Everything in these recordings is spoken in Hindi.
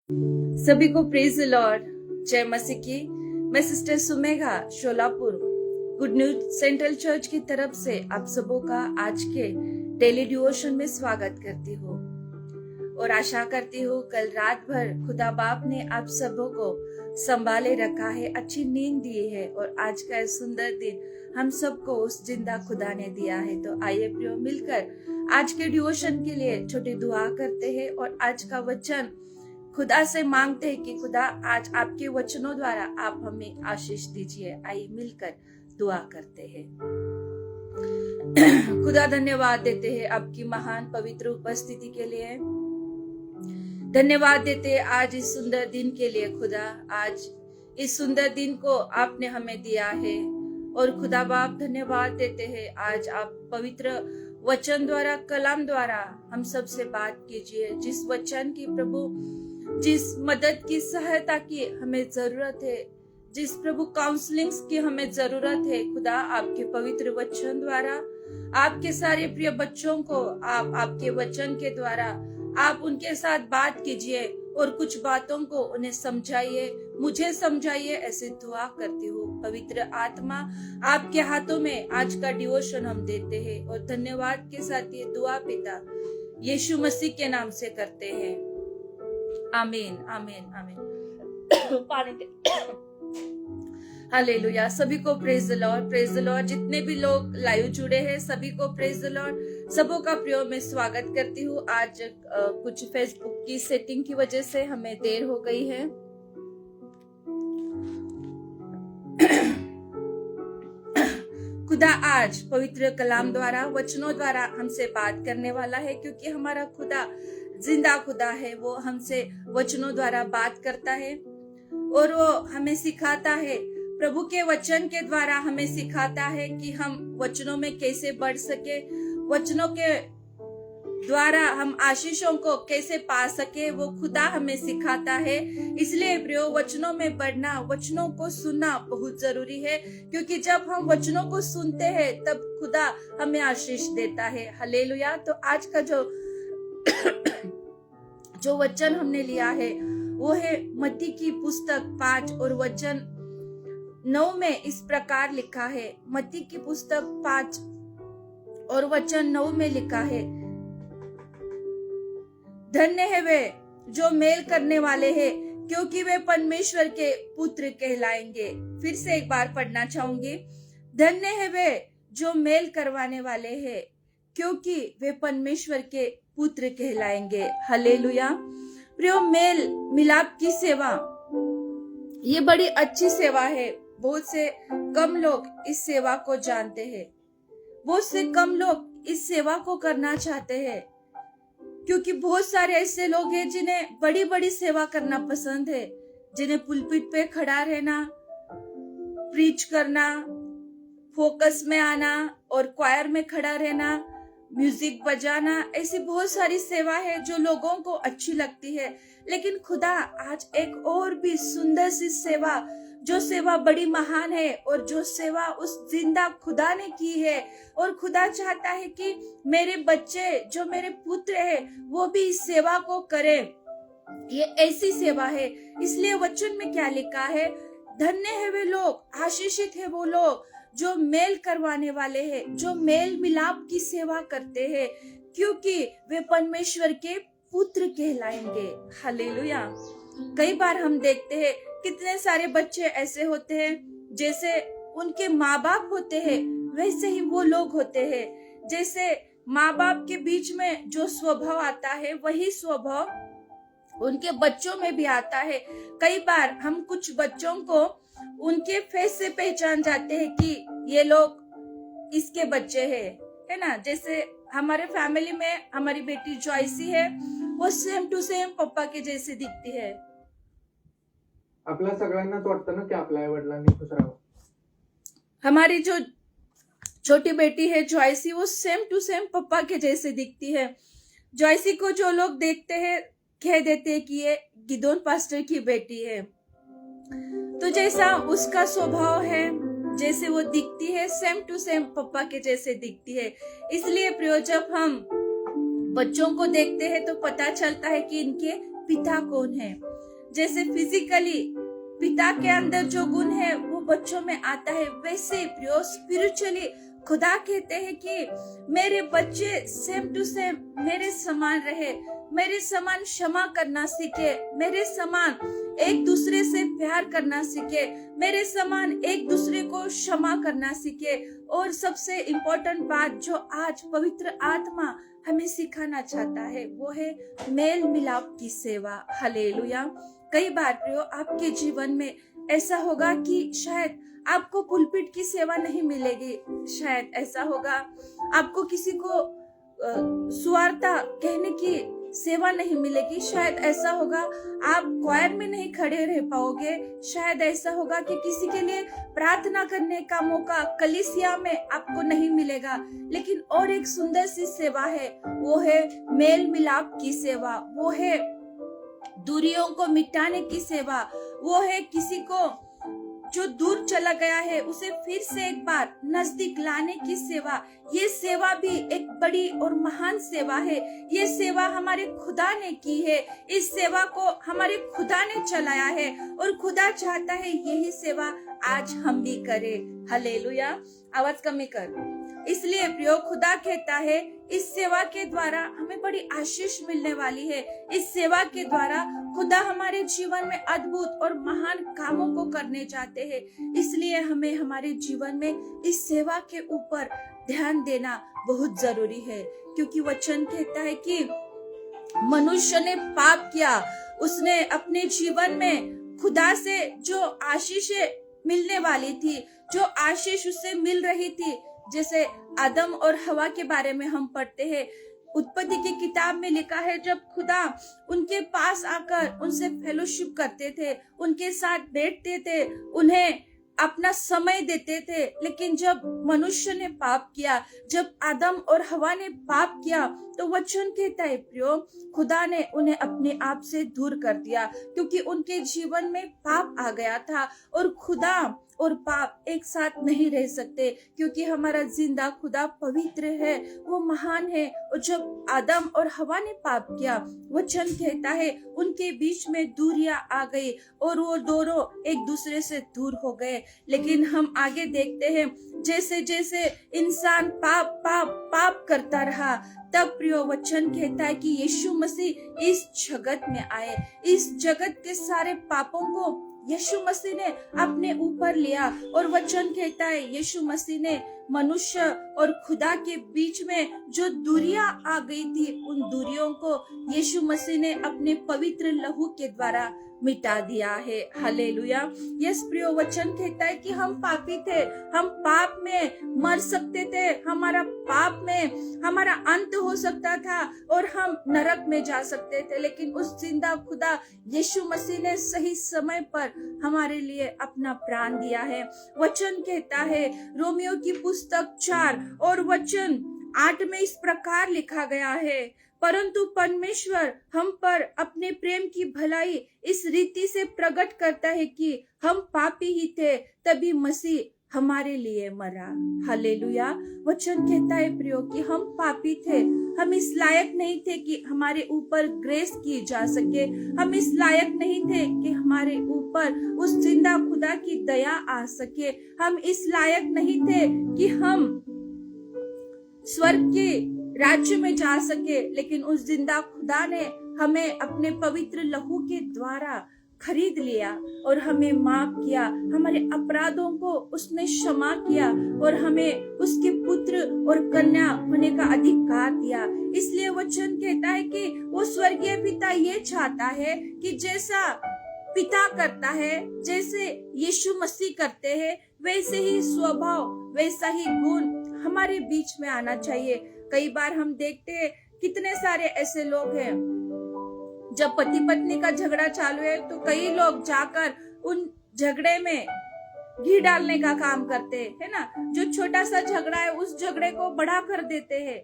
सभी को प्रेज द लॉर्ड, जय मसीह की। मैं sister Sumegha Solapur good news central church की तरफ से आप सबों का आज के डेली डिवोशन में स्वागत करती हूँ और आशा करती हूँ कल रात भर खुदा बाप ने आप सबों को संभाले रखा है, अच्छी नींद दी है और आज का यह सुंदर दिन हम सबको उस जिंदा खुदा ने दिया है। तो आइए प्रियो मिलकर आज के डिवोशन के लिए छोटी दुआ करते हैं और आज का वचन खुदा से मांगते हैं कि खुदा आज आपके वचनों द्वारा आप हमें आशीष दीजिए। आइए मिलकर दुआ करते हैं। खुदा धन्यवाद देते हैं आपकी महान पवित्र उपस्थिति के लिए, धन्यवाद देते हैं आज इस सुंदर दिन के लिए। खुदा आज इस सुंदर दिन को आपने हमें दिया है और खुदा बाप धन्यवाद देते हैं आज आप पवित्र वचन द्वारा कलाम द्वारा हम सब से बात कीजिए। जिस वचन की प्रभु जिस मदद की सहायता की हमें जरूरत है, जिस प्रभु काउंसलिंग्स की हमें जरूरत है, खुदा आपके पवित्र वचन द्वारा आपके सारे प्रिय बच्चों को आप आपके वचन के द्वारा आप उनके साथ बात कीजिए और कुछ बातों को उन्हें समझाइए, मुझे समझाइए, ऐसे दुआ करती हूँ। पवित्र आत्मा आपके हाथों में आज का डिवोशन हम देते हैं और धन्यवाद के साथ ये दुआ पिता यीशु मसीह के नाम से करते हैं, आमीन आमीन आमीन। पानी दे। हालेलुया। सभी को praise the Lord, praise the Lord. जितने भी लोग लाइव जुड़े हैं सभी को प्रेज द लॉर्ड, सबों का प्रिय मैं स्वागत करती हूँ। आज कुछ फेसबुक की सेटिंग की वजह से हमें देर हो गई है। खुदा आज पवित्र कलाम द्वारा वचनों द्वारा हमसे बात करने वाला है, क्योंकि हमारा खुदा जिंदा खुदा है। वो हमसे वचनों द्वारा बात करता है और वो हमें सिखाता है, प्रभु के वचन के द्वारा हमें सिखाता है कि हम वचनों में कैसे बढ़ सके, वचनों के द्वारा हम आशीषों को कैसे पा सके, वो खुदा हमें सिखाता है। इसलिए प्रियो वचनों में बढ़ना, वचनों को सुनना बहुत जरूरी है, क्योंकि जब हम वचनों को सुनते हैं तब खुदा हमें आशीष देता है। हालेलुया। तो आज का जो वचन हमने लिया है वो है मत्ती की पुस्तक 5 और वचन 9 में इस प्रकार लिखा है। मत्ती की पुस्तक 5 और वचन 9 में लिखा है, धन्य है वे जो मेल करने वाले हैं, क्योंकि वे परमेश्वर के पुत्र कहलाएंगे। फिर से एक बार पढ़ना चाहूंगी, धन्य है वे जो मेल करवाने वाले हैं, क्योंकि वे परमेश्वर के पुत्र कहलाएंगे। हालेलुया। प्रियो मेल मिलाप की सेवा ये बड़ी अच्छी सेवा है। बहुत से कम लोग इस सेवा को जानते हैं, बहुत से कम लोग इस सेवा को करना चाहते हैं, क्योंकि बहुत सारे ऐसे लोग हैं जिन्हें बड़ी बड़ी सेवा करना पसंद है, जिन्हें पुलपिट पे खड़ा रहना, प्रीच करना, फोकस में आना और क्वायर में खड़ा रहना, म्यूजिक बजाना, ऐसी बहुत सारी सेवा है जो लोगों को अच्छी लगती है। लेकिन खुदा आज एक और भी सुंदर सी सेवा, जो सेवा बड़ी महान है और जो सेवा उस जिंदा खुदा ने की है, और खुदा चाहता है कि मेरे बच्चे जो मेरे पुत्र है वो भी इस सेवा को करें। ये ऐसी सेवा है। इसलिए वचन में क्या लिखा है, धन्य है वे लोग, आशीषित है वो लोग जो मेल करवाने वाले हैं, जो मेल मिलाप की सेवा करते हैं, क्योंकि वे परमेश्वर के पुत्र कहलाएंगे। हालेलुया। कई बार हम देखते हैं कितने सारे बच्चे ऐसे होते हैं, जैसे उनके माँ बाप होते हैं वैसे ही वो लोग होते हैं। जैसे माँ बाप के बीच में जो स्वभाव आता है वही स्वभाव उनके बच्चों में भी आता है। कई बार हम कुछ बच्चों को उनके फेस से पहचान जाते हैं कि ये लोग इसके बच्चे हैं, है ना। जैसे हमारे फैमिली में हमारी बेटी जॉयसी है, वो सेम टू सेम पप्पा के जैसे दिखती है। आपल्या सगळ्यांनाच वाटतं ना की आपल्या आई वडिलांनी खुश राहावं। हमारी जो छोटी बेटी है जॉयसी, वो सेम टू सेम पप्पा के जैसे दिखती है। जॉयसी को जो लोग देखते हैं कह देते हैं कि ये गिदोन पास्टर की बेटी है। तो जैसा उसका स्वभाव है, जैसे वो दिखती है, सेम टू सेम पप्पा के जैसे दिखती है। इसलिए प्रियो जब हम बच्चों को देखते हैं तो पता चलता है कि इनके पिता कौन है। जैसे फिजिकली पिता के अंदर जो गुण है वो बच्चों में आता है, वैसे प्रियो स्पिरिचुअली खुदा कहते हैं कि मेरे बच्चे सेम टू सेम मेरे समान रहे, मेरे समान क्षमा करना सीखे, मेरे समान एक दूसरे से प्यार करना सीखे, मेरे समान एक दूसरे को क्षमा करना सीखे। और सबसे इम्पोर्टेंट बात जो आज पवित्र आत्मा हमें सिखाना चाहता है वो है मेल मिलाप की सेवा। हालेलुया। कई बार प्रियो आपके जीवन में ऐसा होगा कि शायद आपको पुलपिट की सेवा नहीं मिलेगी, शायद ऐसा होगा आपको किसी को सुवार्ता कहने की सेवा नहीं मिलेगी, शायद ऐसा होगा आप क्वायर में नहीं खड़े रह पाओगे, शायद ऐसा होगा कि किसी के लिए प्रार्थना करने का मौका कलीसिया में आपको नहीं मिलेगा। लेकिन और एक सुंदर सी सेवा है, वो है मेल मिलाप की सेवा, वो है दूरियों को मिटाने की सेवा, वो है किसी को जो दूर चला गया है उसे फिर से एक बार नजदीक लाने की सेवा। ये सेवा भी एक बड़ी और महान सेवा है। ये सेवा हमारे खुदा ने की है, इस सेवा को हमारे खुदा ने चलाया है और खुदा चाहता है यही सेवा आज हम भी करें। हालेलुया। आवाज कमी कर। इसलिए प्रियो खुदा कहता है इस सेवा के द्वारा हमें बड़ी आशीष मिलने वाली है। इस सेवा के द्वारा खुदा हमारे जीवन में अद्भुत और महान कामों को करने चाहते हैं। इसलिए हमें हमारे जीवन में इस सेवा के ऊपर ध्यान देना बहुत जरूरी है, क्योंकि वचन कहता है कि मनुष्य ने पाप किया, उसने अपने जीवन में खुदा से जो आशीषें मिलने वाली थी, जो आशीष उससे मिल रही थी, जैसे आदम और हवा के बारे में हम पढ़ते हैं, उत्पत्ति की किताब में लिखा है जब खुदा उनके पास आकर उनसे फेलोशिप करते थे, उनके साथ बैठते थे, उन्हें अपना समय देते थे। लेकिन जब मनुष्य ने पाप किया, जब आदम और हवा ने पाप किया, तो वचन कहता है प्रियो खुदा ने उन्हें अपने आप से दूर कर दिया, क्योंकि उनके जीवन में पाप आ गया था और खुदा और पाप एक साथ नहीं रह सकते, क्योंकि हमारा जिंदा खुदा पवित्र है, वो महान है। और जब आदम और हवा ने पाप किया, वचन कहता है उनके बीच में दूरियां आ गई और वो दोनों एक दूसरे से दूर हो गए। लेकिन हम आगे देखते हैं जैसे जैसे इंसान पाप पाप पाप करता रहा, तब प्रियो वचन कहता है कि यीशु मसीह इस जगत में आए, इस जगत के सारे पापों को यीशु मसीह ने अपने ऊपर लिया। और वचन कहता है यीशु मसीह ने मनुष्य और खुदा के बीच में जो दूरियां आ गई थी, उन दूरियों को यीशु मसीह ने अपने पवित्र लहू के द्वारा मिटा दिया है। हालेलुया। यस प्रियो वचन कहता है कि हम पापी थे, हम पाप में मर सकते थे, हमारा पाप में हमारा अंत हो सकता था और हम नरक में जा सकते थे। लेकिन उस जिंदा खुदा यीशु मसीह ने सही समय पर हमारे लिए अपना प्राण दिया है। वचन कहता है रोमियो की पुस्तक 4 और वचन 8 में इस प्रकार लिखा गया है, परंतु परमेश्वर हम पर अपने प्रेम की भलाई इस रीति से प्रकट करता है कि हम पापी ही थे, तभी मसीह हमारे लिए मरा। हालेलुया। वचन कहता है प्रियो कि हम पापी थे, हम इस लायक नहीं थे कि हमारे ऊपर ग्रेस की जा सके, हम इस लायक नहीं थे कि हमारे ऊपर उस जिंदा खुदा की दया आ सके, हम इस लायक नहीं थे कि हम स्वर्ग के राज्य में जा सके। लेकिन उस जिंदा खुदा ने हमें अपने पवित्र लहू के द्वारा खरीद लिया और हमें माफ किया, हमारे अपराधों को उसने क्षमा किया और हमें उसके पुत्र और कन्या होने का अधिकार दिया। इसलिए वचन कहता है कि वो स्वर्गीय पिता ये चाहता है कि जैसा पिता करता है, जैसे यीशु मसीह करते हैं, वैसे ही स्वभाव, वैसा ही गुण हमारे बीच में आना चाहिए। कई बार हम देखते हैं कितने सारे ऐसे लोग हैं, जब पति पत्नी का झगड़ा चालू है तो कई लोग जाकर उन झगड़े में घी डालने का काम करते हैं, है ना। जो छोटा सा झगड़ा है उस झगड़े को बड़ा कर देते हैं,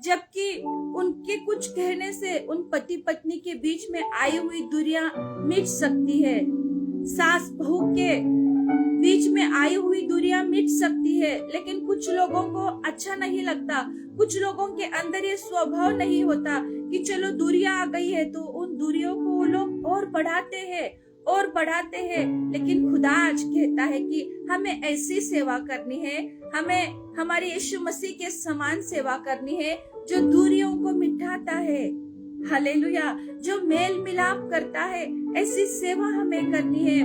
जबकि उनके कुछ कहने से उन पति पत्नी के बीच में आई हुई दूरियां मिट सकती है, सास बहू के बीच में आई हुई दूरियां मिट सकती है। लेकिन कुछ लोगों को अच्छा नहीं लगता, कुछ लोगों के अंदर ये स्वभाव नहीं होता कि चलो दूरियां आ गई है तो उन दूरियों को वो लोग और बढ़ाते हैं और बढ़ाते हैं। लेकिन खुदा आज कहता है कि हमें ऐसी सेवा करनी है, हमें हमारे यीशु मसीह के समान सेवा करनी है जो दूरियों को मिटाता है। हालेलुया। जो मेल मिलाप करता है, ऐसी सेवा हमें करनी है।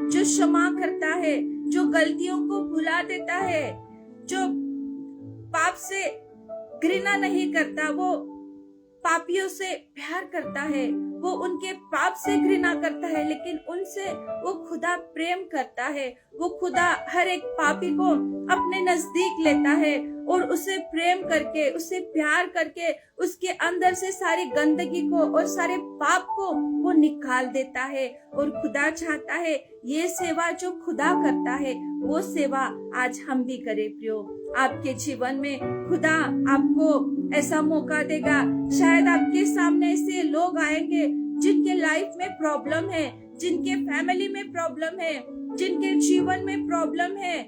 जो क्षमा करता है, जो गलतियों को भुला देता है, जो पाप से घृणा नहीं करता, वो पापियों से प्यार करता है। वो उनके पाप से घृणा करता है, लेकिन उनसे वो खुदा प्रेम करता है। वो खुदा हर एक पापी को अपने नजदीक लेता है और उसे प्रेम करके, उसे प्यार करके, उसके अंदर से सारी गंदगी को और सारे पाप को वो निकाल देता है। और खुदा चाहता है ये सेवा जो खुदा करता है, वो सेवा आज हम भी करें। प्रियो, आपके जीवन में खुदा आपको ऐसा मौका देगा। शायद आपके सामने ऐसे लोग आएंगे जिनके लाइफ में प्रॉब्लम है, जिनके फैमिली में प्रॉब्लम है, जिनके जीवन में प्रॉब्लम है,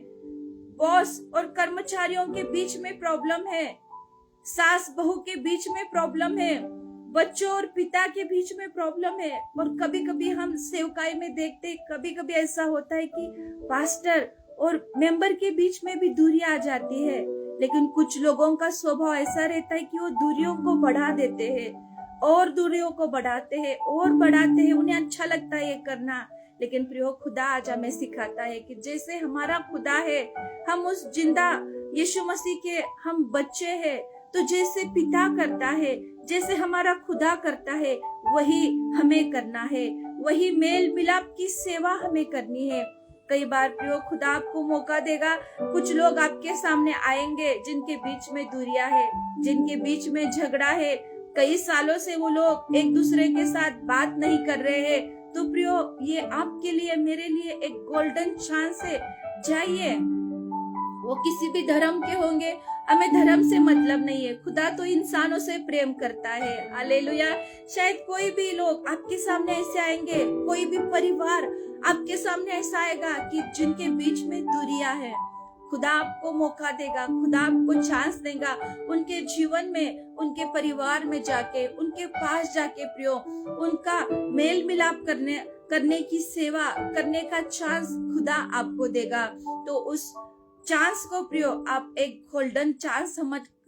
बॉस और कर्मचारियों के बीच में प्रॉब्लम है, सास बहू के बीच में प्रॉब्लम है, बच्चों और पिता के बीच में प्रॉब्लम है। और कभी कभी हम सेवकाई में देखते, कभी कभी ऐसा होता है कि पास्टर और मेंबर के बीच में भी दूरी आ जाती है। लेकिन कुछ लोगों का स्वभाव ऐसा रहता है कि वो दूरियों को बढ़ा देते हैं और दूरियों को बढ़ाते हैं और बढ़ाते हैं। उन्हें अच्छा लगता है ये करना। लेकिन प्रियो, खुदा आज हमें सिखाता है कि जैसे हमारा खुदा है, हम उस जिंदा यीशु मसीह के हम बच्चे हैं, तो जैसे पिता करता है, जैसे हमारा खुदा करता है, वही हमें करना है। वही मेल मिलाप की सेवा हमें करनी है। कई बार प्रियो, खुदा आपको मौका देगा। कुछ लोग आपके सामने आएंगे जिनके बीच में दूरियां है, जिनके बीच में झगड़ा है, कई सालों से वो लोग एक दूसरे के साथ बात नहीं कर रहे हैं। तो प्रियो, ये आपके लिए, मेरे लिए एक गोल्डन चांस है। जाइए, वो किसी भी धर्म के होंगे, हमें धर्म से मतलब नहीं है। खुदा तो इंसानों से प्रेम करता है। हालेलुया। शायद कोई भी लोग आपके सामने ऐसे आएंगे, कोई भी परिवार आपके सामने ऐसा आएगा कि जिनके बीच में दूरियां है। खुदा आपको मौका देगा, खुदा आपको चांस देगा उनके जीवन में, उनके परिवार में जाके, उनके पास जाके प्रियो, उनका मेल मिलाप करने की सेवा करने का चांस खुदा आपको देगा। तो उस चांस को प्रियो आप एक गोल्डन चांस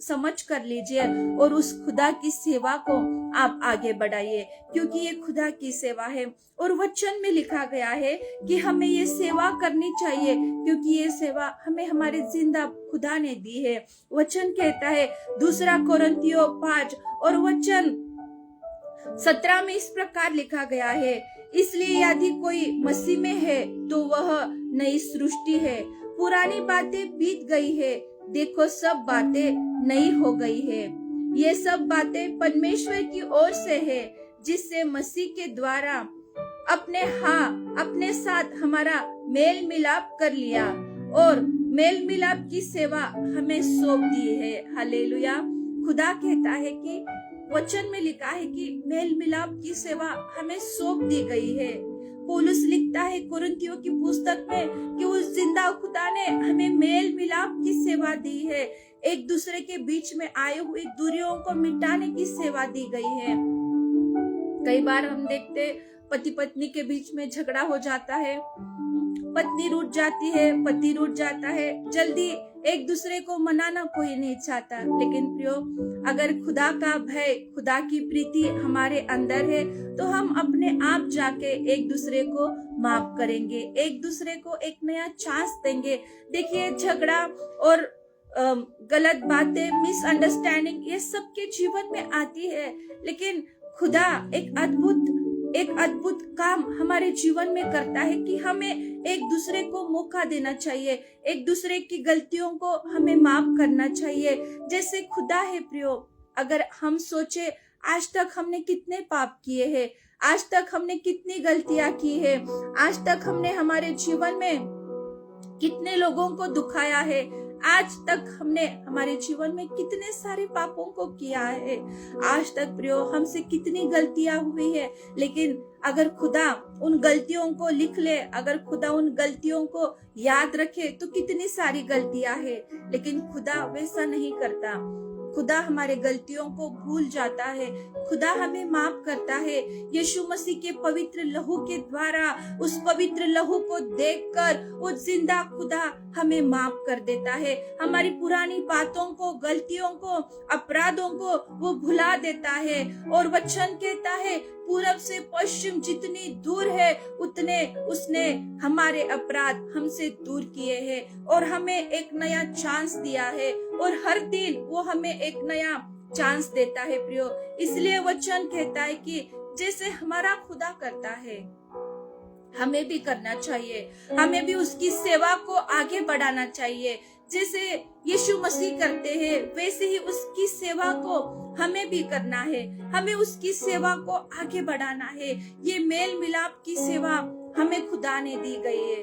समझ कर लीजिए और उस खुदा की सेवा को आप आगे बढ़ाइए, क्योंकि ये खुदा की सेवा है। और वचन में लिखा गया है कि हमें ये सेवा करनी चाहिए, क्योंकि ये सेवा हमें हमारे जिंदा खुदा ने दी है। वचन कहता है 2 कोरिन्थियों 5 और वचन 17 में इस प्रकार लिखा गया है, इसलिए यदि कोई मसीह में है तो वह नई सृष्टि है, पुरानी बातें बीत गई है, देखो सब बातें नई हो गई है। ये सब बातें परमेश्वर की ओर से है, जिससे मसीह के द्वारा अपने साथ हमारा मेल मिलाप कर लिया और मेल मिलाप की सेवा हमें सौंप दी है। हालेलुया। खुदा कहता है कि वचन में लिखा है कि मेल मिलाप की सेवा हमें सौंप दी गई है। पौलुस लिखता है कुरिन्थियों की पुस्तक में कि उस जिंदा खुदा ने हमें मेल मिलाप की सेवा दी है। एक दूसरे के बीच में आए हुए दूरियों को मिटाने की सेवा दी गई है। कई बार हम देखते पति पत्नी के बीच में झगड़ा हो जाता है, पत्नी रूठ जाती है, पति रूठ जाता है, जल्दी एक दूसरे को मनाना कोई नहीं चाहता। लेकिन प्रियो, अगर खुदा का भय, खुदा की प्रीति हमारे अंदर है, तो हम अपने आप जाके एक दूसरे को माफ करेंगे, एक दूसरे को एक नया चांस देंगे। देखिए, झगड़ा और गलत बातें, मिसअंडरस्टैंडिंग, ये सबके जीवन में आती है, लेकिन खुदा एक अद्भुत काम हमारे जीवन में करता है कि हमें एक दूसरे को मौका देना चाहिए, एक दूसरे की गलतियों को हमें माफ करना चाहिए। जैसे खुदा है प्रियो, अगर हम सोचे आज तक हमने कितने पाप किए हैं, आज तक हमने कितनी गलतियां की है, आज तक हमने हमारे जीवन में कितने लोगों को दुखाया है, आज तक हमने हमारे जीवन में कितने सारे पापों को किया है, आज तक प्रियो हमसे कितनी गलतियां हुई है। लेकिन अगर खुदा उन गलतियों को लिख ले, अगर खुदा उन गलतियों को याद रखे, तो कितनी सारी गलतियां है। लेकिन खुदा वैसा नहीं करता। खुदा हमारे गलतियों को भूल जाता है, खुदा हमें माफ करता है। यीशु मसीह के पवित्र लहू के द्वारा, उस पवित्र लहू को देखकर वो जिंदा खुदा हमें माफ कर देता है। हमारी पुरानी बातों को, गलतियों को, अपराधों को वो भुला देता है। और वचन कहता है पूरब से पश्चिम जितनी दूर है उतने उसने हमारे अपराध हमसे दूर किए हैं और हमें एक नया चांस दिया है। और हर दिन वो हमें एक नया चांस देता है प्रियो। इसलिए वचन कहता है कि जैसे हमारा खुदा करता है हमें भी करना चाहिए, हमें भी उसकी सेवा को आगे बढ़ाना चाहिए। जैसे यीशु मसीह करते हैं वैसे ही उसकी सेवा को हमें भी करना है, हमें उसकी सेवा को आगे बढ़ाना है। ये मेल मिलाप की सेवा हमें खुदा ने दी गई है,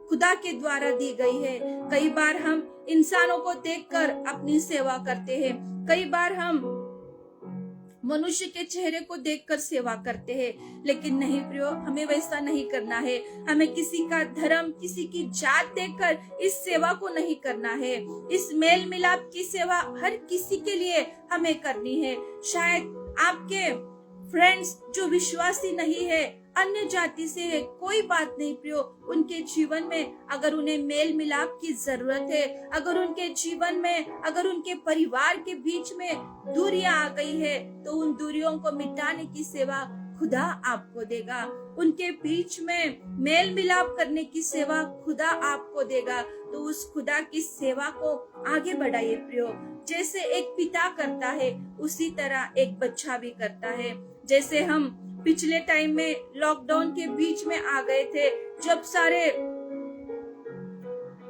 खुदा के द्वारा दी गई है। कई बार हम इंसानों को देखकर अपनी सेवा करते हैं, कई बार हम मनुष्य के चेहरे को देखकर सेवा करते हैं, लेकिन नहीं प्रियो, हमें वैसा नहीं करना है। हमें किसी का धर्म, किसी की जात देखकर इस सेवा को नहीं करना है। इस मेल मिलाप की सेवा हर किसी के लिए हमें करनी है। शायद आपके फ्रेंड्स जो विश्वासी नहीं है, अन्य जाति से है, कोई बात नहीं प्रियो, उनके जीवन में अगर उन्हें मेल मिलाप की जरूरत है, अगर उनके जीवन में, अगर उनके परिवार के बीच में दूरियां आ गई है, तो उन दूरियों को मिटाने की सेवा खुदा आपको देगा। उनके बीच में मेल मिलाप करने की सेवा खुदा आपको देगा। तो उस खुदा की सेवा को आगे बढ़ाइए प्रियो। जैसे एक पिता करता है उसी तरह एक बच्चा भी करता है। जैसे हम पिछले टाइम में लॉकडाउन के बीच में आ गए थे, जब सारे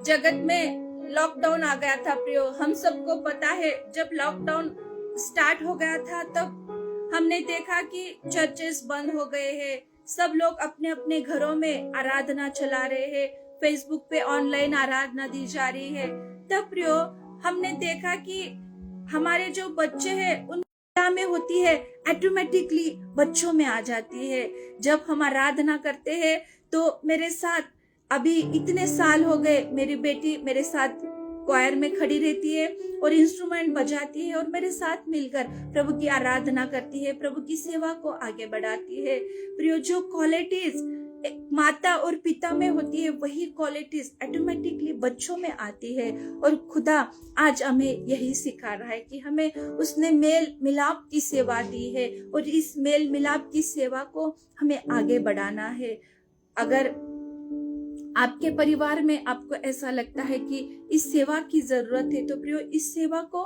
जगत में लॉकडाउन आ गया था प्रियो। हम सबको पता है जब लॉकडाउन स्टार्ट हो गया था तब हमने देखा कि चर्चेस बंद हो गए हैं, सब लोग अपने अपने घरों में आराधना चला रहे हैं, फेसबुक पे ऑनलाइन आराधना दी जा रही है। तब प्रियो हमने देखा कि हमारे जो बच्चे हैं उन में होती है, ऑटोमेटिकली बच्चों में आ जाती है। जब हम आराधना करते हैं तो मेरे साथ अभी इतने साल हो गए, मेरी बेटी मेरे साथ क्वायर में खड़ी रहती है और इंस्ट्रूमेंट बजाती है और मेरे साथ मिलकर प्रभु की आराधना करती है, प्रभु की सेवा को आगे बढ़ाती है। प्रियो, जो क्वालिटीज माता और पिता में होती है वही क्वालिटीज ऑटोमेटिकली बच्चों में आती है। और खुदा आज हमें यही सिखा रहा है कि हमें उसने मेल मिलाप की सेवा दी है और इस मेल मिलाप की सेवा को हमें आगे बढ़ाना है। अगर आपके परिवार में आपको ऐसा लगता है कि इस सेवा की जरूरत है, तो प्रियो इस सेवा को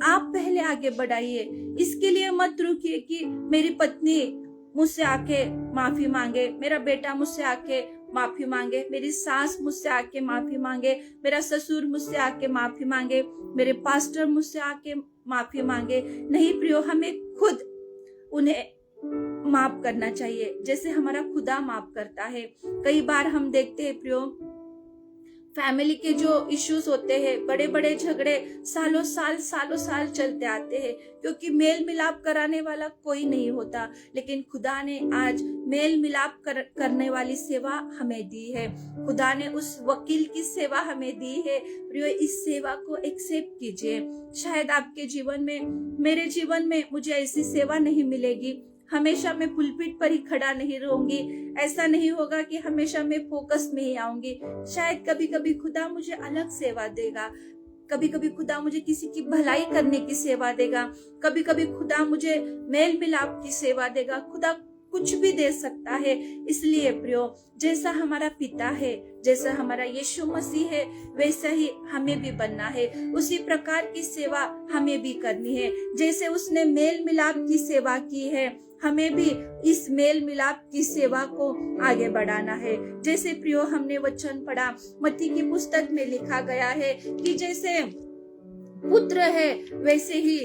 आप पहले आगे बढ़ाइए। इसके लिए मत रुकिए कि मेरी पत्नी मुझसे आके माफी मांगे, मेरा बेटा मुझसे आके माफी मांगे, मेरी सास मुझसे आके माफी मांगे, मेरा ससुर मुझसे आके माफी मांगे, मेरे पास्टर मुझसे आके माफी मांगे। नहीं प्रियो, हमें खुद उन्हें माफ करना चाहिए जैसे हमारा खुदा माफ करता है। कई बार हम देखते हैं प्रियो, फैमिली के जो इश्यूज होते हैं, बड़े बड़े झगड़े सालों साल चलते आते हैं, क्योंकि मेल मिलाप कराने वाला कोई नहीं होता। लेकिन खुदा ने आज मेल मिलाप करने वाली सेवा हमें दी है। खुदा ने उस वकील की सेवा हमें दी है। प्रियो, इस सेवा को एक्सेप्ट कीजिए। शायद आपके जीवन में, मेरे जीवन में मुझे ऐसी सेवा नहीं मिलेगी, हमेशा मैं पुलपिट पर ही खड़ा नहीं रहूंगी, ऐसा नहीं होगा कि हमेशा मैं फोकस में ही आऊंगी। शायद कभी कभी खुदा मुझे अलग सेवा देगा, कभी कभी खुदा मुझे किसी की भलाई करने की सेवा देगा, कभी कभी खुदा मुझे मेल मिलाप की सेवा देगा। खुदा कुछ भी दे सकता है। इसलिए प्रियो, जैसा हमारा पिता है, जैसा हमारा यीशु मसीह है, वैसा ही हमें भी बनना है। उसी प्रकार की सेवा हमें भी करनी है। जैसे उसने मेल मिलाप की सेवा की है, हमें भी इस मेल मिलाप की सेवा को आगे बढ़ाना है। जैसे प्रियो हमने वचन पढ़ा, मत्ती की पुस्तक में लिखा गया है कि जैसे पुत्र है वैसे ही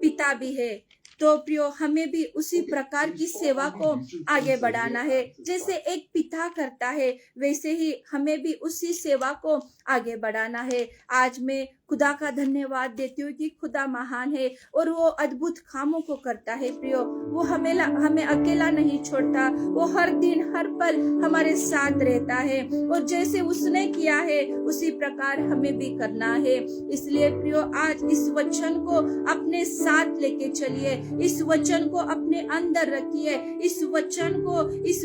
पिता भी है। तो प्रियो हमें भी उसी प्रकार की सेवा को आगे बढ़ाना है। जैसे एक पिता करता है वैसे ही हमें भी उसी सेवा को आगे बढ़ाना है। आज मैं खुदा का धन्यवाद देती हूँ कि खुदा महान है और वो अद्भुत कामों को करता है प्रियो। वो हमें अकेला नहीं छोड़ता, वो हर दिन हर पल हमारे साथ रहता है और जैसे उसने किया है उसी प्रकार हमें भी करना है। इसलिए प्रियो आज इस वचन को अपने साथ लेके चलिए, इस वचन को अपने अंदर रखिए, इस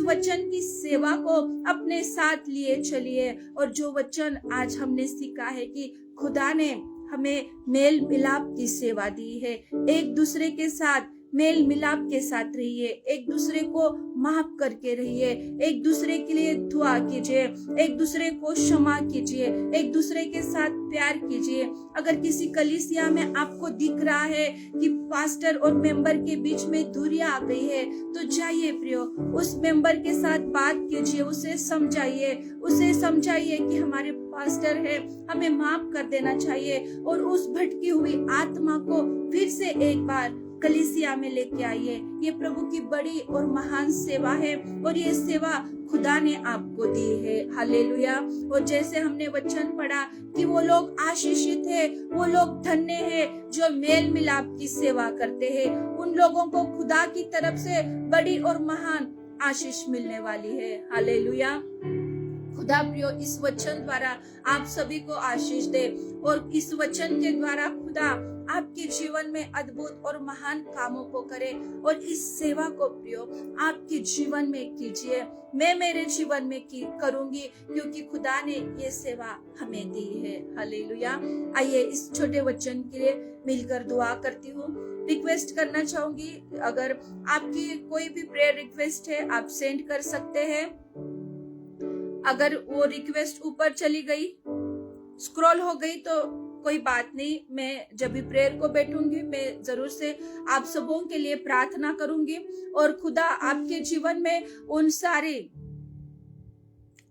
वचन की सेवा को अपने साथ लिए चलिए। और जो वचन आज हमने सीखा है कि खुदा ने हमें मेल मिलाप की सेवा दी है, एक दूसरे के साथ मेल मिलाप के साथ रहिए, एक दूसरे को माफ करके रहिए, एक दूसरे के लिए दुआ कीजिए, एक दूसरे को क्षमा कीजिए, एक दूसरे के साथ प्यार कीजिए। अगर किसी कलीसिया में आपको दिख रहा है कि पास्टर और मेंबर के बीच में दूरियां आ गई है, तो जाइए प्रियो, उस मेंबर के साथ बात कीजिए, उसे समझाइए कि हमारे पास्टर है, हमें माफ कर देना चाहिए और उस भटकी हुई आत्मा को फिर से एक बार कलीसिया में लेके आइए। ये प्रभु की बड़ी और महान सेवा है और ये सेवा खुदा ने आपको दी है। हालेलुया। और जैसे हमने वचन पढ़ा कि वो लोग आशीषित है, वो लोग धन्य है जो मेल मिलाप की सेवा करते हैं, उन लोगों को खुदा की तरफ से बड़ी और महान आशीष मिलने वाली है। हालेलुया। खुदा प्रियो इस वचन द्वारा आप सभी को आशीष दे और इस वचन के द्वारा खुदा आपके जीवन में अद्भुत और महान कामों को करे और इस सेवा को प्रियो आपके जीवन में कीजिए। मैं मेरे जीवन में करूंगी क्योंकि खुदा ने ये सेवा हमें दी है। हालेलुया। आइए इस छोटे वचन के लिए मिलकर दुआ करती हूँ। रिक्वेस्ट करना चाहूंगी, अगर आपकी कोई भी प्रेयर रिक्वेस्ट है आप सेंड कर सकते हैं। अगर वो रिक्वेस्ट ऊपर चली गई, स्क्रॉल हो गई तो कोई बात नहीं, मैं जब भी प्रेयर को बैठूंगी मैं जरूर से आप सबों के लिए प्रार्थना करूंगी और खुदा आपके जीवन में उन सारी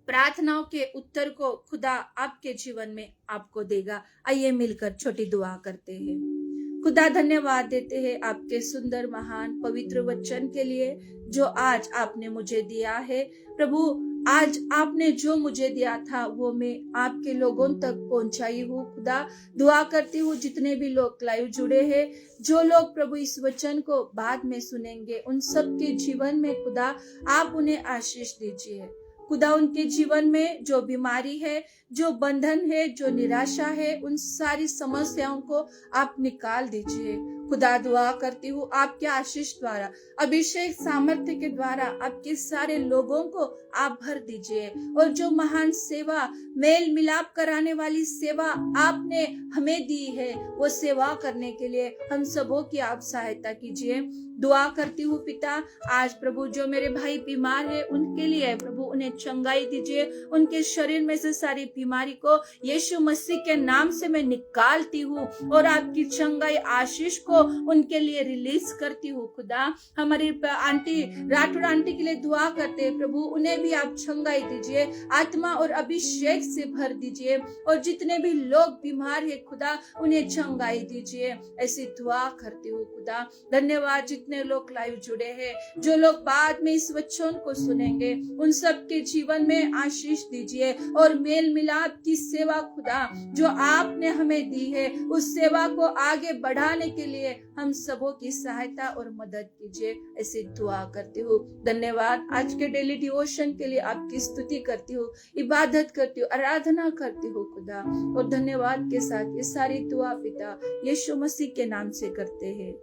प्रार्थनाओं के उत्तर को खुदा आपके जीवन में आपको देगा। आइए मिलकर छोटी दुआ करते हैं। खुदा धन्यवाद देते हैं आपके सुंदर महान पवित्र वचन के लिए जो आज आपने मुझे दिया है। प्रभु आज आपने जो मुझे दिया था वो मैं आपके लोगों तक पहुंचाई हूँ। खुदा दुआ करती हूँ जितने भी लोग लाइव जुड़े हैं, जो लोग प्रभु इस वचन को बाद में सुनेंगे, उन सब के जीवन में खुदा आप उन्हें आशीष दीजिए। खुदा उनके जीवन में जो बीमारी है, जो बंधन है, जो निराशा है, उन सारी समस्याओं को आप निकाल दीजिए। खुदा दुआ करती हूँ आपके आशीष द्वारा, अभिषेक सामर्थ्य के द्वारा आपके सारे लोगों को आप भर दीजिए और जो महान सेवा, मेल मिलाप कराने वाली सेवा आपने हमें दी है, वो सेवा करने के लिए हम सबों की आप सहायता कीजिए। दुआ करती हूँ पिता, आज प्रभु जो मेरे भाई बीमार है उनके लिए प्रभु उन्हें चंगाई दीजिए। उनके शरीर में से सारी बीमारी को यीशु मसीह के नाम से मैं निकालती हूँ और आपकी चंगाई आशीष को उनके लिए रिलीज करती हूँ। खुदा हमारी आंटी राठौड़ आंटी के लिए दुआ करते हैं प्रभु, उन्हें भी आप चंगाई दीजिए, आत्मा और अभिषेक से भर दीजिए और जितने भी लोग बीमार है खुदा उन्हें चंगाई दीजिए। ऐसी दुआ करती हूँ खुदा। धन्यवाद जितने लोग लाइव जुड़े हैं, जो लोग बाद में इस वचन को सुनेंगे, उन सब के जीवन में आशीष दीजिए और मेल मिलाप की सेवा खुदा जो आपने हमें दी है उस सेवा को आगे बढ़ाने के लिए हम सबों की सहायता और मदद कीजिए। ऐसी दुआ करती हूँ। धन्यवाद आज के डेली डिवोशन के लिए आपकी स्तुति करती हूँ, इबादत करती हूँ, आराधना करती हूँ खुदा और धन्यवाद के साथ ये सारी दुआ पिता यीशु मसीह के नाम से करते हैं।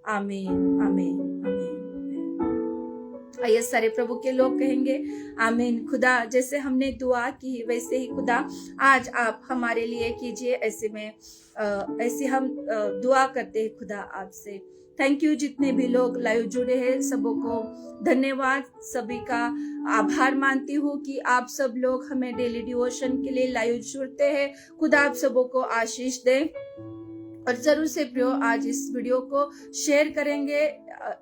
आमीन आमीन आमीन। आइए सारे प्रभु के लोग कहेंगे आमीन। खुदा जैसे हमने दुआ की वैसे ही खुदा आज आप हमारे लिए कीजिए। ऐसे हम दुआ करते हैं खुदा आपसे। थैंक यू जितने भी लोग लाइव जुड़े हैं सबों को धन्यवाद, सभी का आभार मानती हूँ कि आप सब लोग हमें डेली डिवोशन के लिए लाइव जुड़ते हैं। खुदा आप सबों को आशीष दे और जरूर से प्रियो आज इस वीडियो को शेयर करेंगे।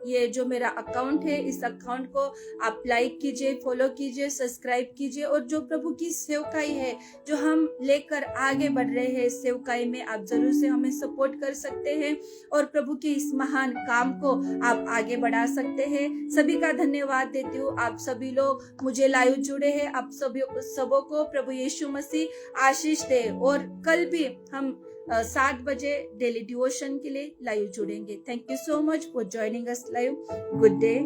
ये जो मेरा अकाउंट है इस अकाउंट को आप लाइक कीजिए, फॉलो कीजिए, सब्सक्राइब कीजिए और जो प्रभु की सेवकाई है जो हम लेकर आगे बढ़ रहे हैं सेवकाई में आप जरूर से हमें सपोर्ट कर सकते हैं और प्रभु के इस महान काम को आप आगे बढ़ा सकते हैं। सभी का धन्यवाद देती हूँ। आप सभी लोग मुझे लाइव जुड़े हैं, आप सबों को प्रभु यीशु मसीह आशीष दे और कल भी हम 7 बजे डेली डिवोशन के लिए लाइव जुड़ेंगे। Thank you so much for joining us live. Good day.